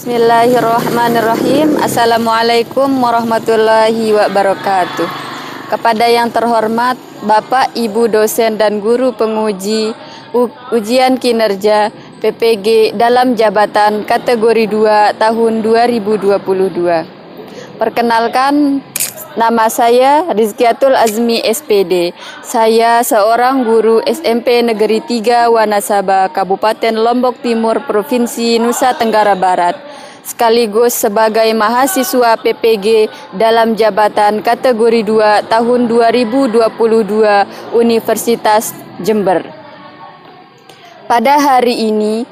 Bismillahirrahmanirrahim. Assalamualaikum warahmatullahi wabarakatuh. Kepada yang terhormat Bapak, Ibu dosen dan guru penguji ujian kinerja PPG dalam jabatan kategori 2 tahun 2022. Perkenalkan, nama saya Rizkiatul Azmi SPD. Saya seorang guru SMP Negeri 3 Wanasaba, Kabupaten Lombok Timur, Provinsi Nusa Tenggara Barat, sekaligus sebagai mahasiswa PPG dalam jabatan kategori 2 tahun 2022 Universitas Jember. Pada hari ini,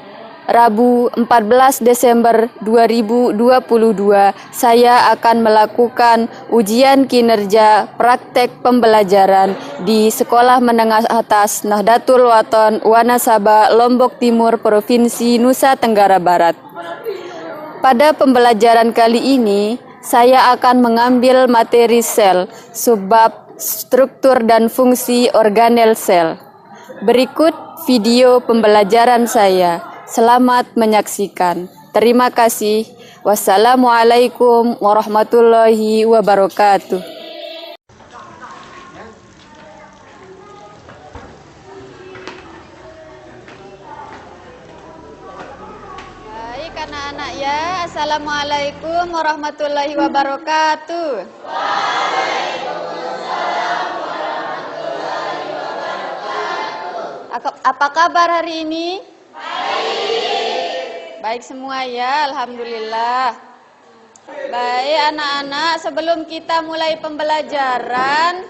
Rabu 14 Desember 2022, saya akan melakukan ujian kinerja praktek pembelajaran di Sekolah Menengah Atas Nahdlatul Wathon Wanasaba, Lombok Timur, Provinsi Nusa Tenggara Barat. Pada pembelajaran kali ini, saya akan mengambil materi sel, subbab, struktur dan fungsi organel sel. Berikut video pembelajaran saya. Selamat menyaksikan. Terima kasih. Wassalamualaikum warahmatullahi wabarakatuh. Baik anak-anak ya. Assalamualaikum warahmatullahi wabarakatuh. Waalaikumsalam warahmatullahi wabarakatuh. Apa kabar hari ini? Baik semua ya, alhamdulillah. Baik anak-anak, sebelum kita mulai pembelajaran,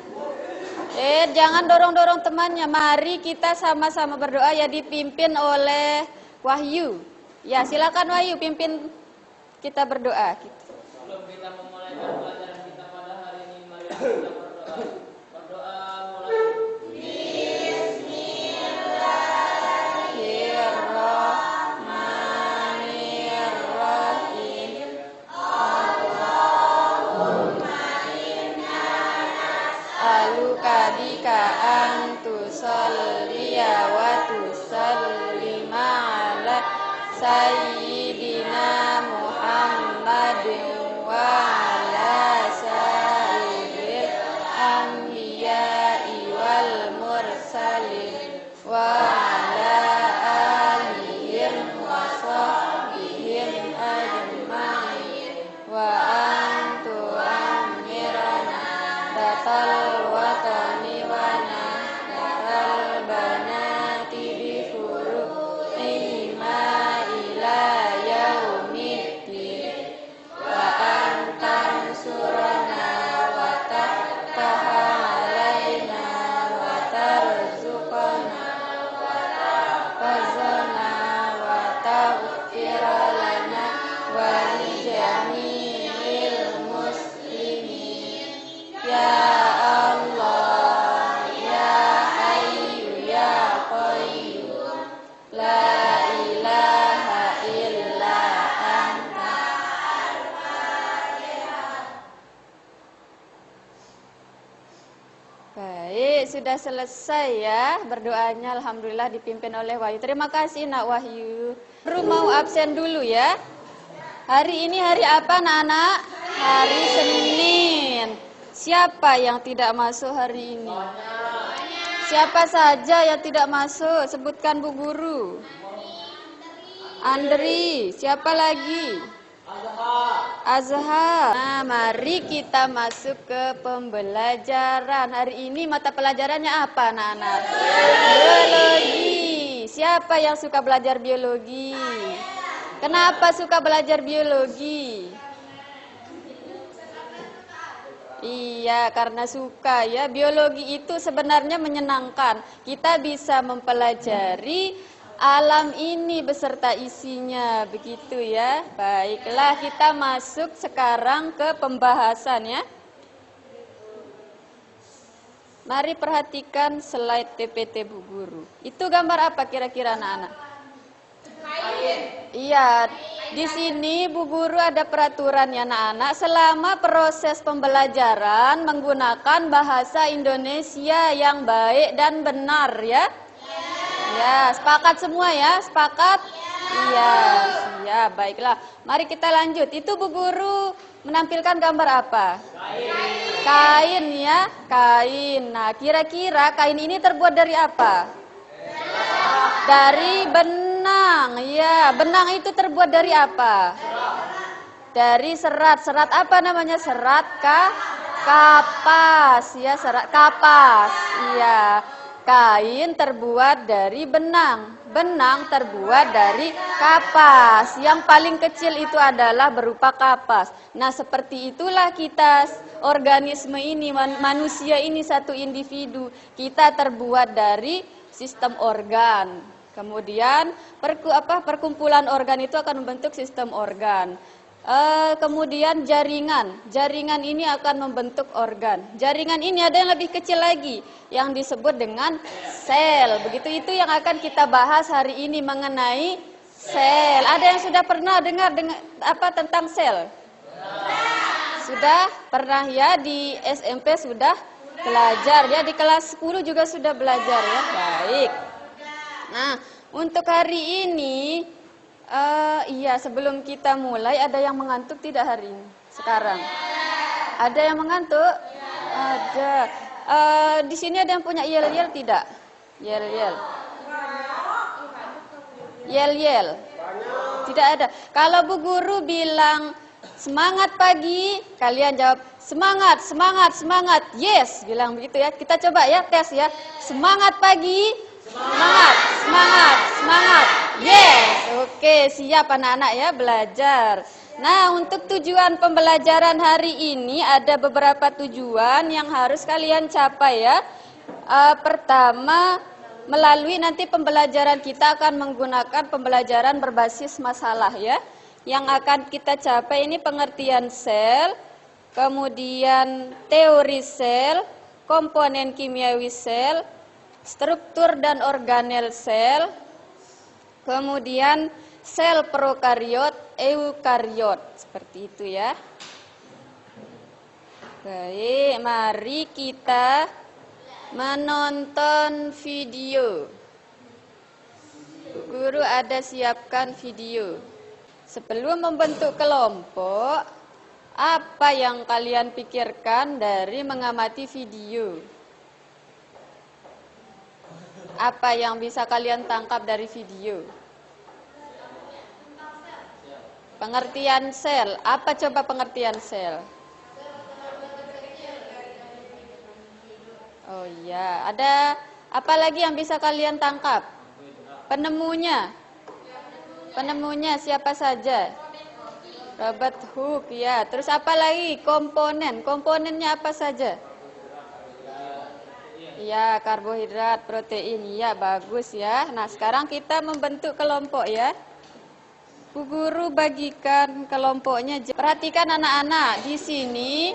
jangan dorong-dorong temannya. Mari kita sama-sama berdoa ya, dipimpin oleh Wahyu. Ya, silakan Wahyu pimpin kita berdoa. Sebelum kita memulai pembelajaran kita pada hari ini, mari kita berdoa. Berdoa mulai. Bika antu salliya wa tusallima ala sayyidina Muhammadin wa ala sayyidil anbiya'i wal mursalin wa ala alihim wa sahbihim ajma'in wa antu amirana datal watani wa natal banati bifuru ima ila yaumiddin wa antam surana wa tahtaha alaina wa tarzuqana wa tahfazana wa taghfira lana wa li jami'il muslimin ya Allah ya Hayyu ya Qayyum la ilaha illa anta. Baik, sudah selesai ya berdoanya, alhamdulillah dipimpin oleh Wahyu. Terima kasih Nak Wahyu. Baru mau absen dulu ya. Hari ini hari apa anak-anak? Hari Senin. Siapa yang tidak masuk hari ini? Siapa saja yang tidak masuk? Sebutkan Bu Guru. Andri. Siapa lagi? Azhar. Nah, mari kita masuk ke pembelajaran. Hari ini mata pelajarannya apa anak-anak? Biologi. Siapa yang suka belajar biologi? Kenapa suka belajar biologi? Iya, karena suka ya. Biologi itu sebenarnya menyenangkan. Kita bisa mempelajari alam ini beserta isinya, begitu ya. Baiklah, kita masuk sekarang ke pembahasan ya. Mari perhatikan slide PPT Bu Guru. Itu gambar apa kira-kira anak-anak? Iya, di sini Bu Guru ada peraturan ya anak-anak. Selama proses pembelajaran menggunakan bahasa Indonesia yang baik dan benar ya. Ya, sepakat semua ya? Sepakat? Iya, siap. Baiklah. Mari kita lanjut. Itu Bu Guru menampilkan gambar apa? Kain ya, kain. Nah, kira-kira kain ini terbuat dari apa? Dari benang. Ya, benang itu terbuat dari apa? Dari serat. Serat apa namanya? Serat kapas. Ya, serat kapas. Iya. Kain terbuat dari benang. Benang terbuat dari kapas. Yang paling kecil itu adalah berupa kapas. Nah, seperti itulah kita, organisme ini, manusia ini satu individu. Kita terbuat dari sistem organ. Kemudian perkumpulan organ itu akan membentuk sistem organ. Kemudian jaringan ini akan membentuk organ. Jaringan ini ada yang lebih kecil lagi yang disebut dengan sel. Begitu, itu yang akan kita bahas hari ini mengenai sel. Ada yang sudah pernah dengar tentang sel? Sudah pernah ya, di SMP sudah belajar ya, di kelas 10 juga sudah belajar ya. Baik. Nah, untuk hari ini iya, sebelum kita mulai, ada yang mengantuk tidak hari ini? Sekarang? Ada yang mengantuk? Ada. Di sini ada yang punya yel-yel tidak? Yel-yel. Yel-yel. Tidak ada. Kalau Bu Guru bilang semangat pagi, kalian jawab semangat, semangat, semangat. Yes, bilang begitu ya. Kita coba ya, tes ya. Semangat pagi. Semangat, semangat, semangat. Yes. Oke, siap anak-anak ya belajar. Nah, untuk tujuan pembelajaran hari ini ada beberapa tujuan yang harus kalian capai ya. Pertama, melalui nanti pembelajaran kita akan menggunakan pembelajaran berbasis masalah ya. Yang akan kita capai ini pengertian sel, kemudian teori sel, komponen kimiawi sel, struktur dan organel sel, kemudian sel prokariot, eukariot, seperti itu ya. Baik, mari kita menonton video. Guru ada siapkan video. Sebelum membentuk kelompok, apa yang kalian pikirkan dari mengamati video? Apa yang bisa kalian tangkap dari video? Pengertian sel. Apa coba pengertian sel? Oh iya, ada apa lagi yang bisa kalian tangkap? Penemunya. Penemunya siapa saja? Robert Hooke ya. Terus apa lagi? Komponen. Komponennya apa saja? Ya, karbohidrat, protein. Ya, bagus ya. Nah, sekarang kita membentuk kelompok ya. Bu Guru bagikan kelompoknya. Perhatikan anak-anak di sini.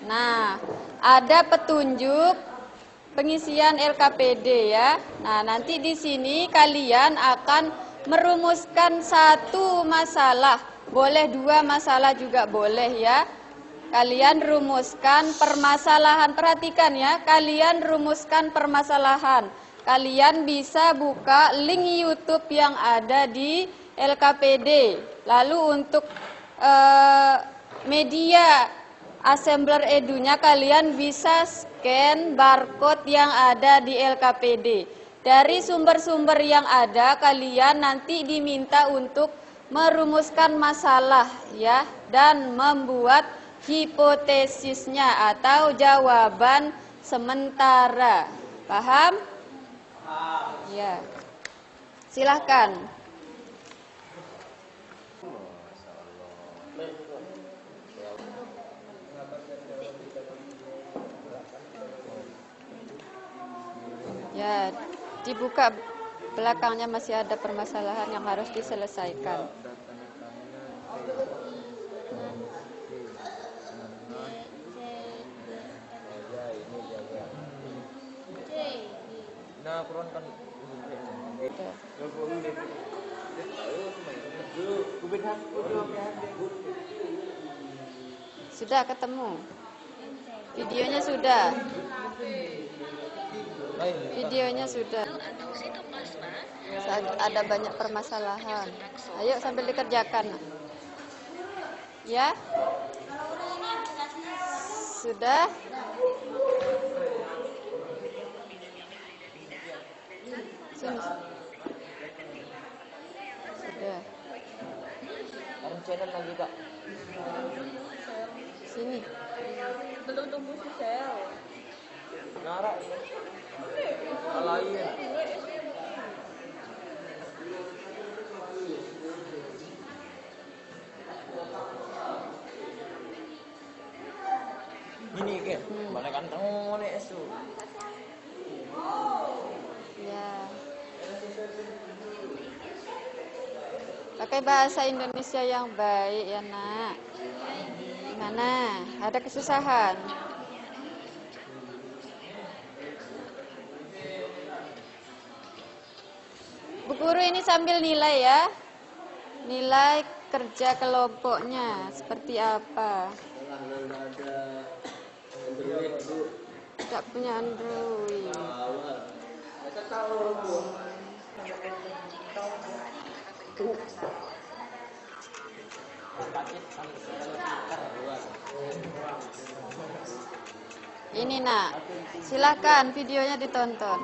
Nah, ada petunjuk pengisian LKPD ya. Nah, nanti di sini kalian akan merumuskan satu masalah. Boleh dua masalah juga boleh ya. Kalian rumuskan permasalahan, perhatikan ya, kalian rumuskan permasalahan. Kalian bisa buka link YouTube yang ada di LKPD. Lalu untuk media assembler edunya kalian bisa scan barcode yang ada di LKPD. Dari sumber-sumber yang ada kalian nanti diminta untuk merumuskan masalah ya dan membuat hipotesisnya atau jawaban sementara. Paham? Ya. Silahkan. Ya, dibuka belakangnya masih ada permasalahan yang harus diselesaikan. Nah, kurang kan. Sudah ketemu. Videonya sudah. Videonya sudah. Atau sitoplasma ada banyak permasalahan. Ayo sambil dikerjakan. Ya? Sudah? Sini. Sudah. Ada channel lagi kak. Sini. Belum tumbuh si sel. Narak. Alain. Ini ke, balik kantong mulai esu. Ya. Pakai bahasa Indonesia yang baik ya nak. Gimana? Ada kesusahan? Bu guru ini sambil nilai ya. Nilai kerja kelompoknya seperti apa? Tidak punya Android. Ini nak, silakan videonya ditonton.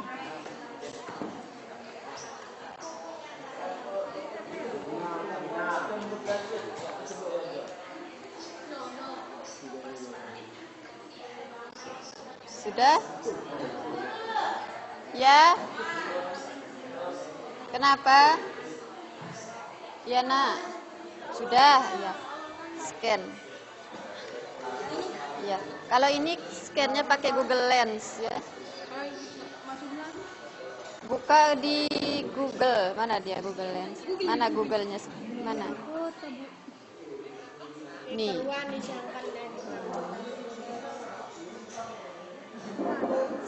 Sudah? Ya? Kenapa? Ya nak. Sudah? Ya. Scan. Ya. Kalau ini scan-nya pakai Google Lens ya. Buka di Google. Mana dia Google Lens? Mana Google-nya? Mana? Nih.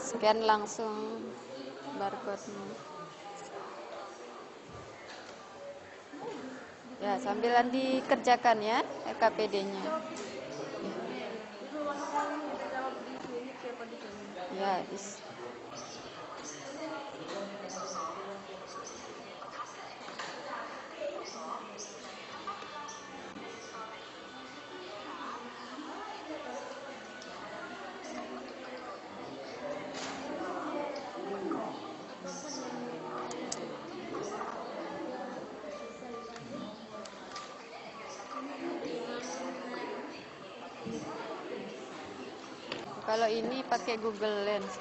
Scan langsung barcode-nya. Ya, sambilan dikerjakan ya LKPD-nya. Ya, kalau ini pakai Google Lens.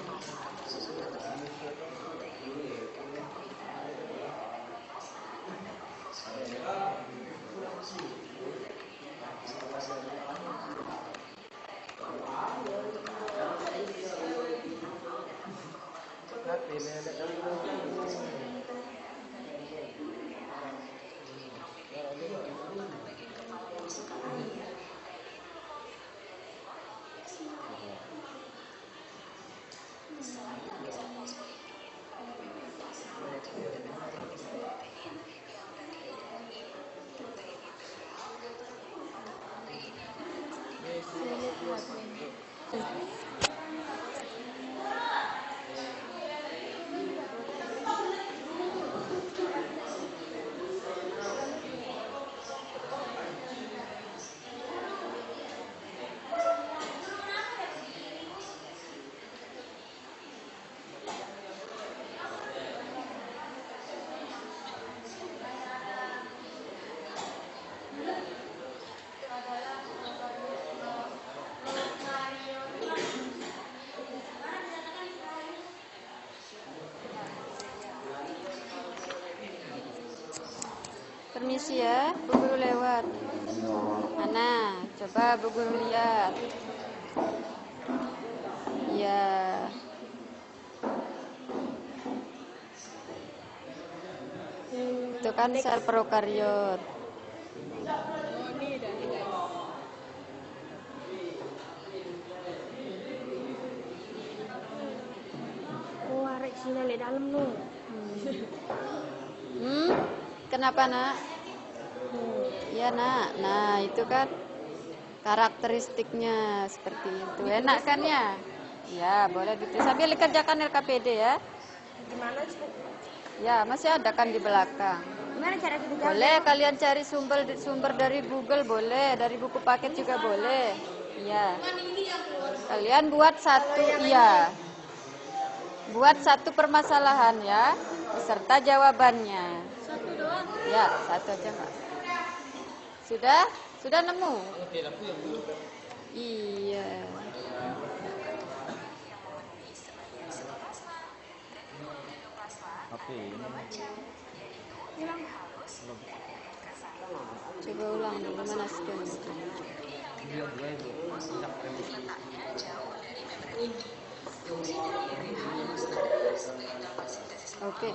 Permisi ya, Bu Guru lewat. Mana? Coba Bu Guru lihat. Ya. Itu kan sel prokariot. Oh, arek sini di dalam nu. Kenapa nak? Ya nak. Nah itu kan karakteristiknya seperti itu. Enak kan ya? Ya boleh gitu. Sambil dikerjakan LKPD ya. Gimana sih? Ya, masih ada kan di belakang. Gimana cara kita jawab? Boleh kalian cari sumber dari Google, boleh, dari buku paket juga boleh. Iya. Kalian buat satu, iya. Buat satu permasalahan ya, beserta jawabannya. Satu doang. Ya, satu aja, Mbak. Sudah? Sudah nemu? Iya. Coba ulang dulu, mana scan? Oke.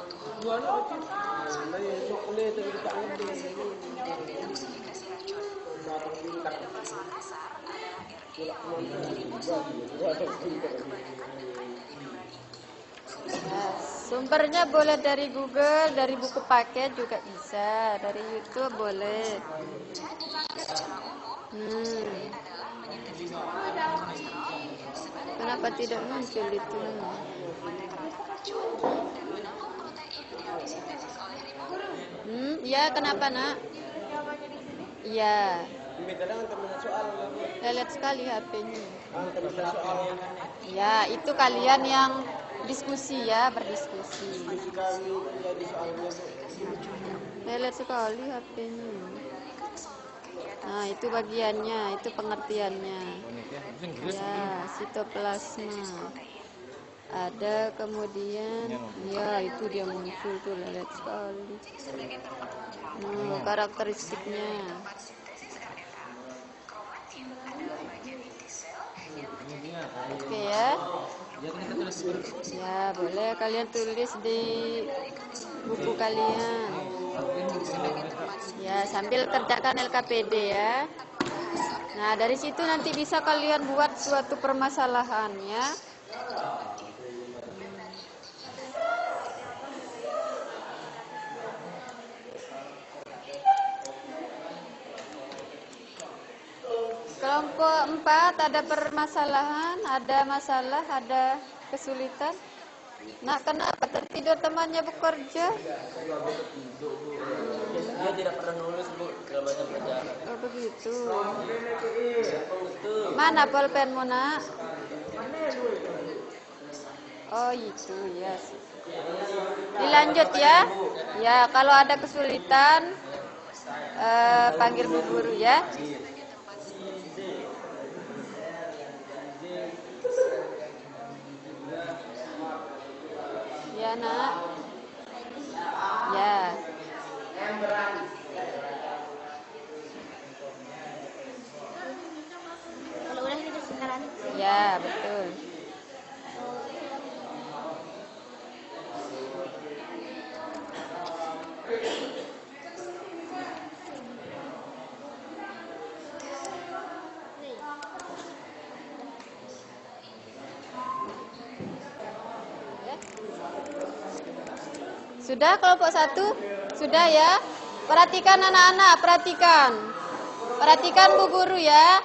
Nah, sumbernya boleh dari Google, dari buku paket juga bisa, dari YouTube boleh. Kenapa tidak muncul itu? Ya kenapa nak? Iya. Lelet sekali HP-nya. Ya, itu kalian yang diskusi ya, berdiskusi. Lelet sekali HP-nya. Nah, itu bagiannya, itu pengertiannya. Ya, sitoplasma. Ada kemudian, ya itu dia muncul tuh, lelet sekali. Karakteristiknya. Oke ya. Ya, boleh kalian tulis di buku kalian. Ya, sambil kerjakan LKPD ya. Nah, dari situ nanti bisa kalian buat suatu permasalahan ya. Kelompok 4 ada permasalahan, ada masalah, ada kesulitan. Nah, kenapa tertidur temannya bekerja? Dia tidak pernah nulis, Bu, dalam macam pelajaran. Oh, begitu. Mana pulpenmu, Nak? Oh, itu ya. Dilanjut ya. Ya, kalau ada kesulitan panggil Bu Guru ya. Ya, Nak. Ya. Kalau udah kita sekarang. Ya, betul. Sudah kelompok 1? Sudah ya? Perhatikan anak-anak, perhatikan. Perhatikan Bu Guru ya.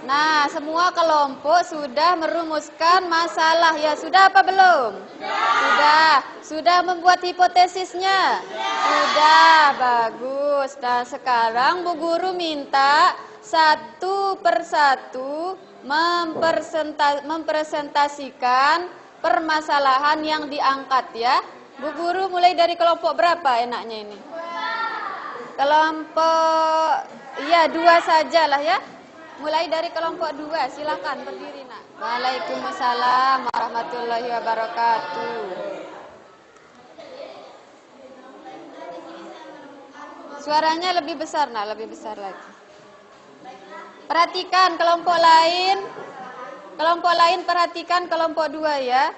Nah, semua kelompok sudah merumuskan masalah ya. Sudah apa belum? Sudah. Sudah membuat hipotesisnya? Sudah, bagus. Nah, sekarang Bu Guru minta satu persatu mempresentasikan permasalahan yang diangkat ya. Bu Guru mulai dari kelompok berapa enaknya ini? Kelompok, iya 2 sajalah ya. Mulai dari kelompok 2, silakan berdiri nak. Waalaikumsalam warahmatullahi wabarakatuh. Suaranya lebih besar nak, lebih besar lagi. Perhatikan kelompok lain. Kelompok lain perhatikan kelompok 2 ya.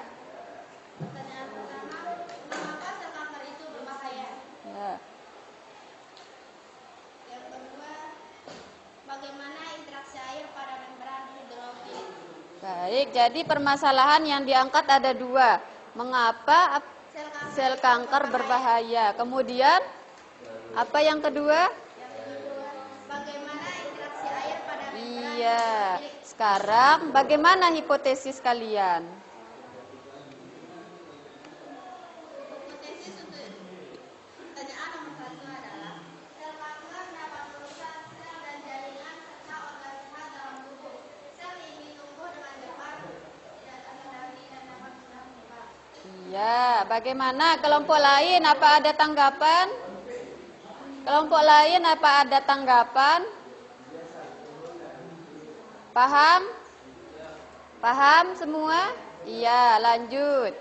Baik, jadi permasalahan yang diangkat ada 2. Mengapa sel kanker berbahaya? Kemudian, apa yang kedua? Bagaimana interaksi air pada membran? Iya, sekarang bagaimana hipotesis kalian? Iya, bagaimana kelompok lain? Apa ada tanggapan? Kelompok lain apa ada tanggapan? Paham? Paham semua? Iya, lanjut.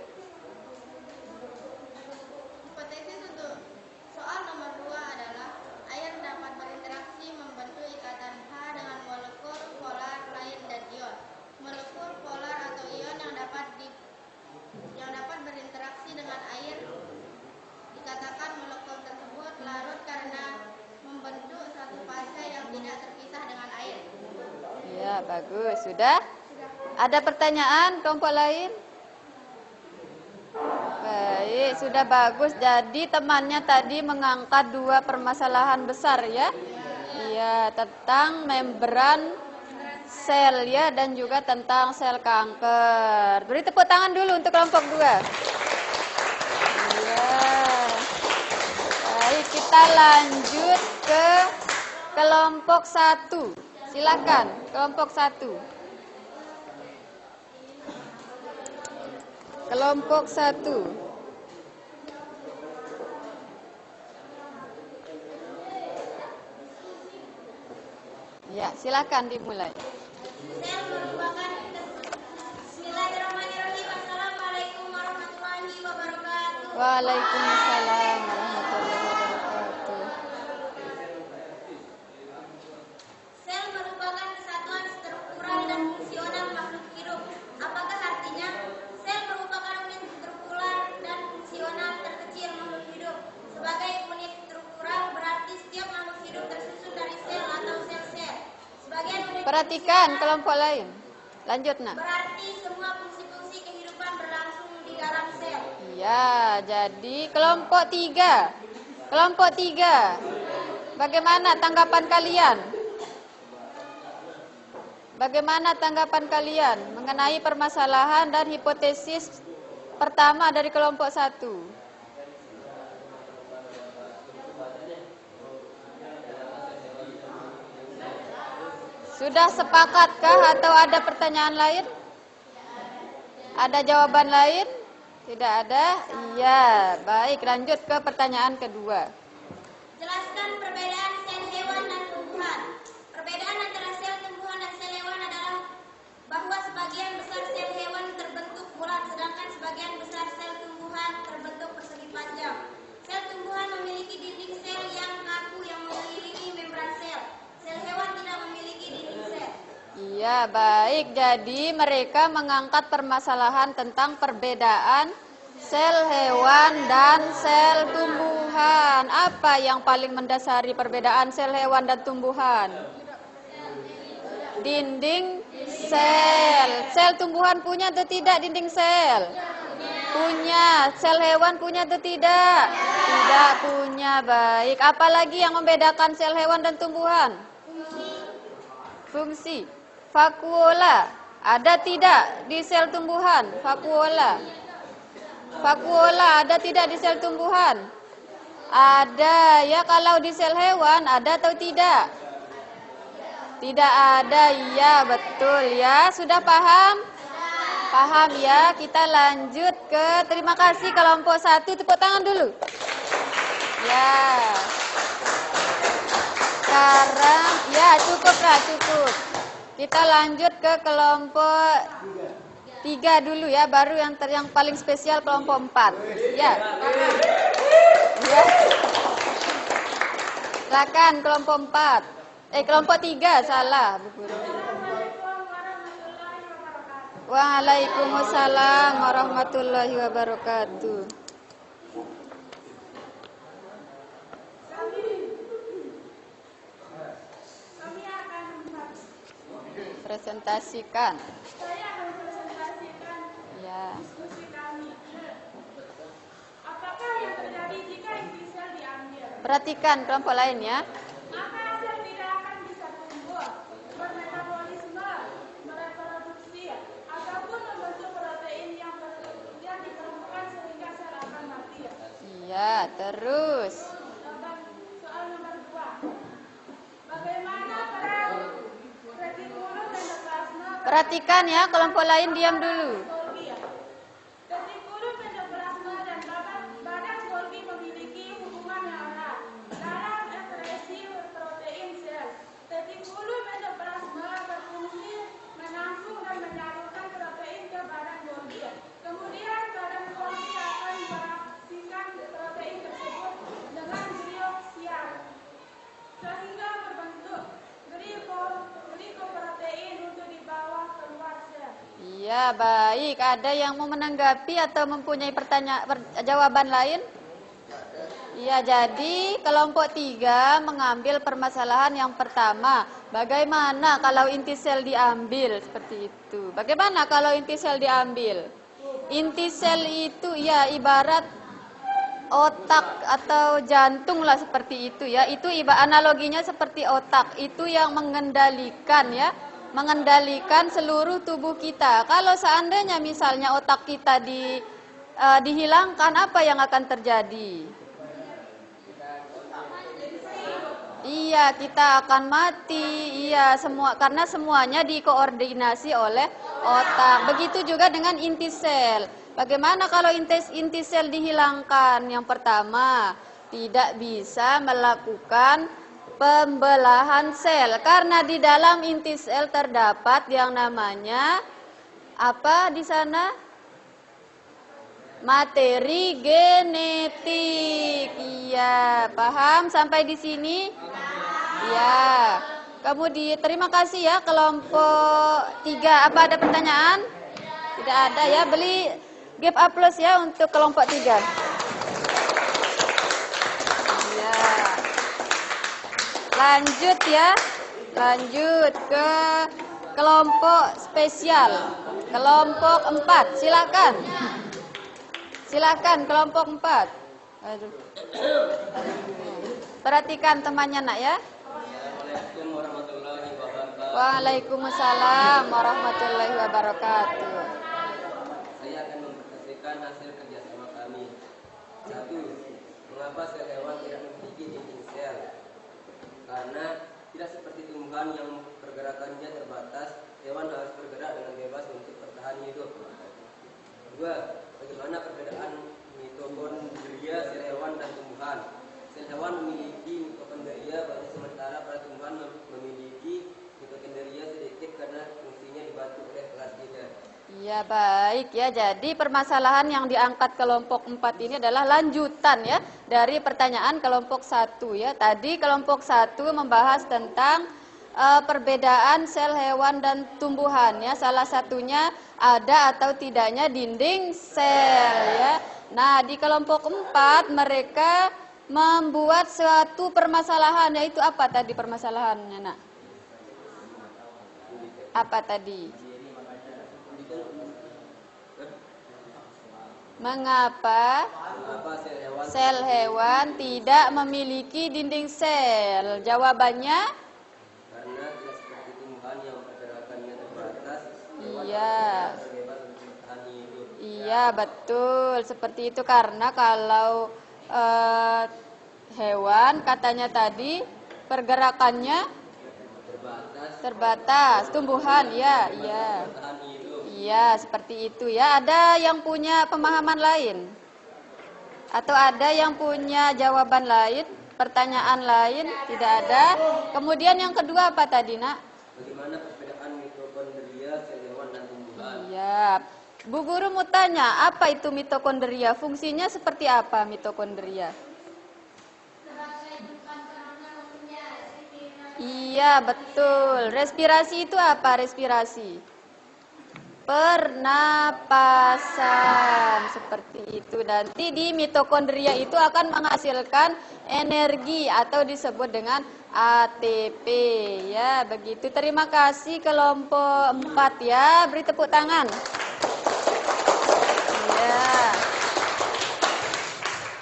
Hipotesis untuk soal nomor 2 adalah air dapat berinteraksi membentuk ikatan H dengan molekul polar lain dan ion. Molekul polar atau ion yang dapat berinteraksi dengan air dikatakan molekul tersebut larut karena membentuk satu fase yang tidak terpisah dengan air. Ya, bagus. Sudah? Ada pertanyaan kelompok lain? Baik, sudah bagus. Jadi temannya tadi mengangkat dua permasalahan besar ya? Iya, tentang membran sel ya dan juga tentang sel kanker. Beri tepuk tangan dulu untuk kelompok 2. Iya. Baik, kita lanjut ke kelompok 1. Silakan, kelompok 1. Kelompok 1. Ya, silakan dimulai. Sel merupakan Bismillahirrahmanirrahim. Assalamualaikum warahmatullahi wabarakatuh. Waalaikumsalam warahmatullahi wabarakatuh. Sel merupakan kesatuan struktural dan fungsional makhluk hidup. Apakah artinya sel merupakan unit struktural dan fungsional terkecil makhluk hidup? Sebagai unit struktural berarti setiap makhluk hidup tersusun dari sel atau sel-sel. Sebagian unit Perhatikan kelompok lain. Lanjut, Nak. berarti semua fungsi-fungsi kehidupan berlangsung di dalam sel. Iya, jadi kelompok 3. Kelompok 3. Bagaimana tanggapan kalian? Bagaimana tanggapan kalian mengenai permasalahan dan hipotesis pertama dari kelompok 1? Sudah sepakatkah atau ada pertanyaan lain? Ada jawaban lain? Tidak ada? Iya, baik, lanjut ke pertanyaan kedua. Jelaskan perbedaan sel hewan dan tumbuhan. Perbedaan antara sel tumbuhan dan sel hewan adalah bahwa sebagian besar sel hewan terbentuk bulat, sedangkan sebagian besar sel tumbuhan terbentuk persegi panjang. Sel tumbuhan memiliki dinding sel yang kaku yang mengelilingi membran sel. Sel hewan tidak memiliki dinding sel. Iya, baik. Jadi mereka mengangkat permasalahan tentang perbedaan sel hewan dan sel tumbuhan. Apa yang paling mendasari perbedaan sel hewan dan tumbuhan? Dinding sel. Sel tumbuhan punya atau tidak dinding sel? Punya. Sel hewan punya atau tidak? Tidak punya. Baik. Apalagi yang membedakan sel hewan dan tumbuhan? Fungsi. Vakuola. Ada tidak di sel tumbuhan? Vakuola. Vakuola ada tidak di sel tumbuhan? Ada ya. Kalau di sel hewan ada atau tidak? Tidak ada. Iya, betul ya. Sudah paham? Paham ya. Kita lanjut ke terima kasih kelompok 1. Tepuk tangan dulu. Ya. Sekarang ya cukuplah, cukup. Kita lanjut ke kelompok 3 dulu ya, baru yang paling spesial kelompok 4. Ya. Ya. Silakan kelompok 4. Kelompok 3 salah, Bu Guru. Waalaikumsalam warahmatullahi wabarakatuh. Presentasikan. Saya akan presentasikan Ya. diskusi kami. Apakah yang terjadi jika inti sel diambil? Perhatikan kelompok lain ya. Maka sel tidak akan bisa tumbuh, bermetabolisme, mereproduksi, ataupun membentuk protein yang diperlukan sehingga sel akan mati. Iya, terus. Soal nomor 2. Bagaimana peran retikulum endoplasma Perhatikan ya, kelompok lain diam dulu. Retikulum endoplasma sehingga membentuk glikoprotein untuk dibawa keluar sel. Iya, baik. Ada yang mau menanggapi atau mempunyai jawaban lain? Iya, jadi kelompok 3 mengambil permasalahan yang pertama. Bagaimana kalau inti sel diambil? Seperti itu. Bagaimana kalau inti sel diambil? Inti sel itu ya ibarat otak atau jantung lah, seperti itu ya. Itu analoginya seperti otak. Itu yang mengendalikan ya. Mengendalikan seluruh tubuh kita. Kalau seandainya misalnya otak kita dihilangkan, apa yang akan terjadi? Iya, kita akan mati. Iya, karena semuanya dikoordinasi oleh otak. Begitu juga dengan inti sel. Bagaimana kalau inti sel dihilangkan? Yang pertama, tidak bisa melakukan pembelahan sel karena di dalam inti sel terdapat yang namanya apa di sana? Materi genetik. Iya, paham sampai di sini? Iya. Kemudian terima kasih ya kelompok 3. Apa ada pertanyaan? Tidak ada ya. Beli give applause ya untuk kelompok 3. Iya. Lanjut ya. Lanjut ke kelompok spesial. Kelompok 4, silakan. Silakan kelompok 4. Aduh. Perhatikan temannya nak ya. Assalamualaikum warahmatullahi wabarakatuh. Waalaikumsalam warahmatullahi wabarakatuh. Saya akan mempresentasikan hasil kerjasama kami. 1. Mengapa sel hewan tidak memiliki dinding sel? Karena tidak seperti tumbuhan yang pergerakannya terbatas, hewan harus bergerak dengan bebas untuk bertahan hidup. 2. Bagaimana perbedaan mitokondria sel hewan dan tumbuhan? Sel hewan memiliki mitokondria banyak sementara pada tumbuhan memiliki mitokondria sedikit karena fungsinya dibantu oleh plasmida. Iya baik ya. Jadi permasalahan yang diangkat kelompok 4 ini adalah lanjutan ya dari pertanyaan kelompok 1 ya. Tadi kelompok 1 membahas tentang perbedaan sel hewan dan tumbuhan ya. Salah satunya ada atau tidaknya dinding sel ya. Nah, di kelompok 4 mereka membuat suatu permasalahan, yaitu apa tadi permasalahannya, Nak? Apa tadi? Mengapa sel hewan tidak memiliki dinding sel? Jawabannya? Karena tidak seperti tumbuhan yang pergerakannya terbatas. Iya. Iya, betul. Seperti itu karena kalau hewan katanya tadi pergerakannya terbatas. Tumbuhan ya, iya. Iya, seperti itu ya. Ada yang punya pemahaman lain? Atau ada yang punya jawaban lain? Pertanyaan lain? Tidak ada. Kemudian yang kedua apa tadi, Nak? Bagaimana perbedaan mitokondria sel hewan dan tumbuhan? Iya. Bu guru mau tanya, apa itu mitokondria? Fungsinya seperti apa mitokondria? Iya, betul. Respirasi itu apa? Respirasi. Pernapasan. Seperti itu. Nanti di mitokondria itu akan menghasilkan energi atau disebut dengan ATP. Ya, begitu. Terima kasih kelompok 4 ya. Beri tepuk tangan. Ya.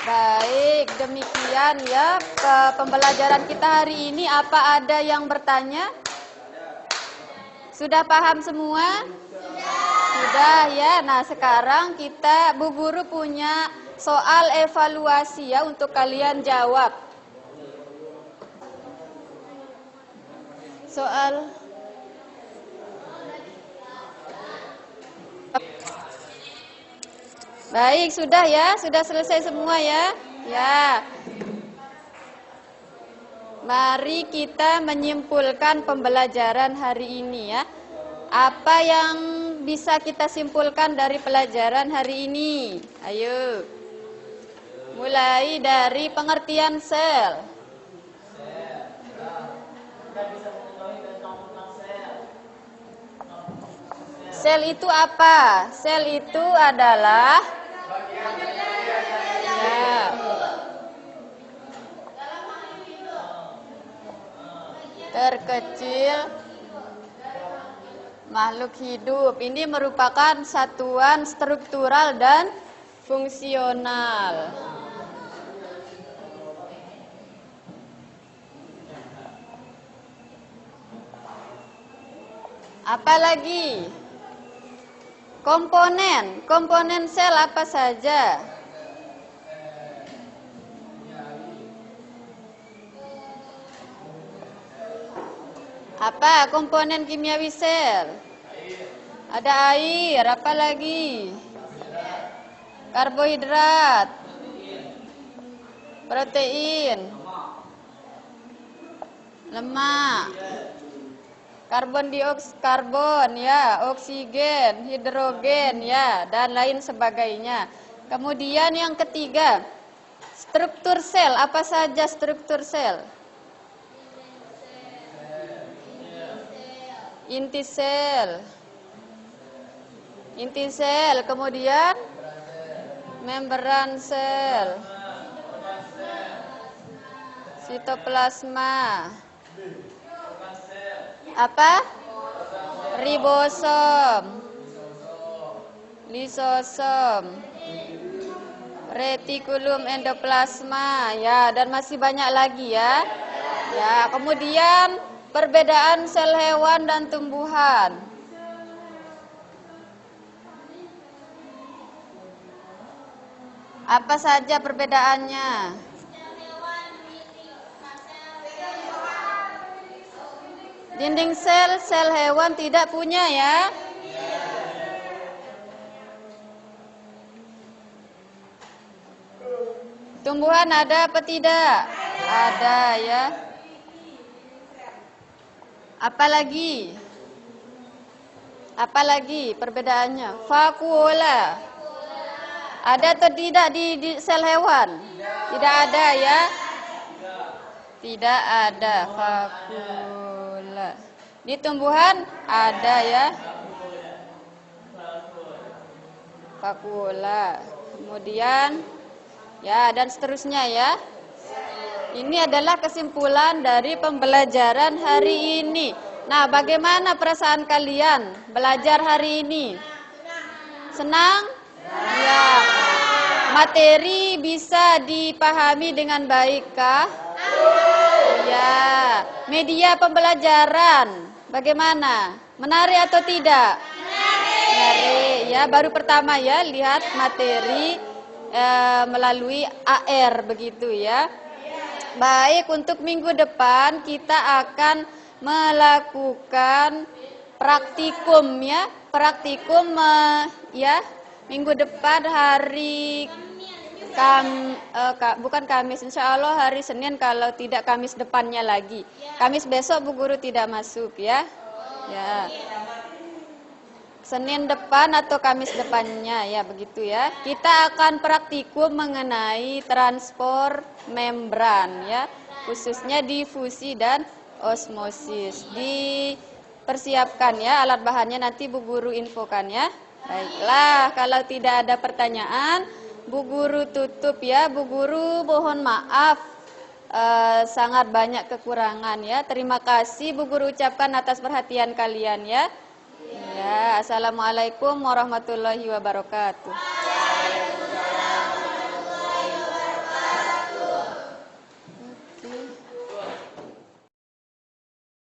Baik, demikian ya pembelajaran kita hari ini. Apa ada yang bertanya? Sudah paham semua? Sudah ya. Nah, sekarang Bu guru punya soal evaluasi ya untuk kalian jawab. Soal baik, sudah ya, sudah selesai semua ya. Ya. Mari kita menyimpulkan pembelajaran hari ini ya. Apa yang bisa kita simpulkan dari pelajaran hari ini? Ayo. Mulai dari pengertian sel. Sel itu apa? Sel itu adalah ya, terkecil makhluk hidup. Ini merupakan satuan struktural dan fungsional. Apalagi? Komponen sel apa saja? Apa komponen kimiawi sel? Ada air, apa lagi? Karbohidrat, protein, lemak, karbon ya, oksigen, hidrogen ya, dan lain sebagainya. Kemudian yang ketiga, struktur sel. Apa saja struktur sel? Inti sel, kemudian membran sel, sitoplasma, apa? Ribosom, lisosom, retikulum endoplasma ya, dan masih banyak lagi ya. Ya, kemudian perbedaan sel hewan dan tumbuhan. Apa saja perbedaannya? Dinding sel hewan tidak punya ya. Tumbuhan ada apa tidak? Ada ya. Apalagi perbedaannya? Vakuola. Ada atau tidak di sel hewan? Tidak ada ya. Tidak ada vakuola. Di tumbuhan ada ya. Vakuola. Kemudian ya, dan seterusnya ya. Ini adalah kesimpulan dari pembelajaran hari ini. Nah, bagaimana perasaan kalian belajar hari ini? Senang? Ya. Materi bisa dipahami dengan baik kah? Ya. Media pembelajaran bagaimana? Menarik atau tidak? Menarik. Ya, baru pertama ya, lihat materi melalui AR begitu ya. Baik, untuk minggu depan kita akan melakukan praktikum ya. Praktikum ya. Minggu depan hari bukan Kamis, insya Allah hari Senin, kalau tidak Kamis depannya lagi. Kamis besok Bu Guru tidak masuk ya. Ya. Senin depan atau Kamis depannya ya, begitu ya. Kita akan praktikum mengenai transport membran ya, khususnya difusi dan osmosis. Dipersiapkan ya alat bahannya, nanti Bu Guru infokan ya. Baiklah, kalau tidak ada pertanyaan, Bu Guru tutup ya. Bu Guru mohon maaf sangat banyak kekurangan ya. Terima kasih Bu Guru ucapkan atas perhatian kalian ya. Ya, assalamualaikum warahmatullahi wabarakatuh.